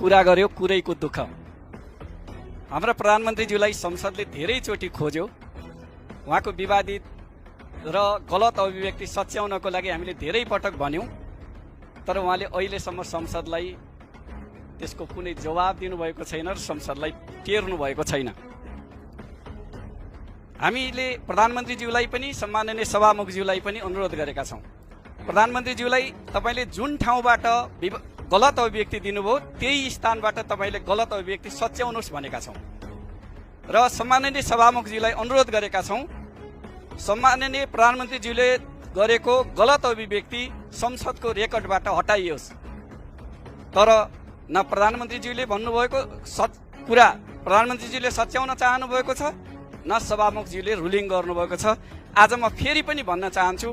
कुरा गर्यो कुरैको दुःख। हाम्रा प्रधानमन्त्रीज्यूलाई संसदले धेरैचोटि खोज्यो। उहाँको विवादित र गलत अभिव्यक्ति सच्याउनको लागि हामीले धेरै पटक भन्यौँ, तर उहाँले अहिलेसम्म संसदलाई त्यसको कुनै जवाब दिनुभएको छैन र संसदलाई टेर्नु भएको छैन। हामीले प्रधानमन्त्रीज्यूलाई पनि सम्माननीय सभामुखज्यूलाई पनि अनुरोध गरेका छौँ, प्रधानमन्त्रीज्यूलाई तपाईँले जुन ठाउँबाट गलत अभिव्यक्ति दिनुभयो त्यही स्थानबाट तपाईँले गलत अभिव्यक्ति सच्याउनुहोस् भनेका छौँ र सम्माननीय सभामुखज्यूलाई अनुरोध गरेका छौँ, सम्माननीय प्रधानमन्त्रीज्यूले गरेको गलत अभिव्यक्ति संसदको रेकर्डबाट हटाइयोस्। तर न प्रधानमन्त्रीज्यूले भन्नुभएको कुरा प्रधानमन्त्रीज्यूले सच्याउन चाहनुभएको छ, न सभामुखज्यूले रुलिङ गर्नुभएको छ। आज म फेरि पनि भन्न चाहन्छु,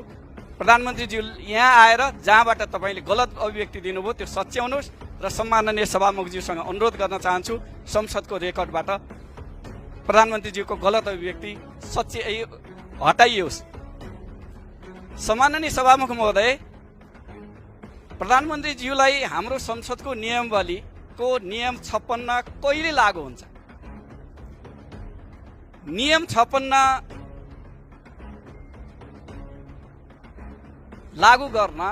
प्रधानमन्त्रीज्यू यहाँ आएर जहाँबाट तपाईँले गलत अभिव्यक्ति दिनुभयो त्यो सच्याउनुहोस् र सम्माननीय सभामुखज्यूसँग अनुरोध गर्न चाहन्छु, संसदको रेकर्डबाट प्रधानमन्त्रीज्यूको गलत अभिव्यक्ति हटाइयोस्। सम्माननीय सभामुख महोदय, प्रधानमन्त्रीज्यूलाई हाम्रो संसदको नियमावलीको नियम 56 कहिले लागू हुन्छ? नियम 56 लागू गर्न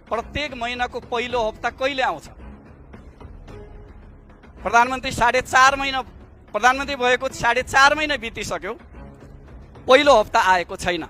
प्रत्येक महिनाको पहिलो हप्ता कहिले आउँछ? प्रधानमन्त्री प्रधानमन्त्री भएको 4.5 महिना बितिसक्यो, पहिलो हप्ता आएको छैन।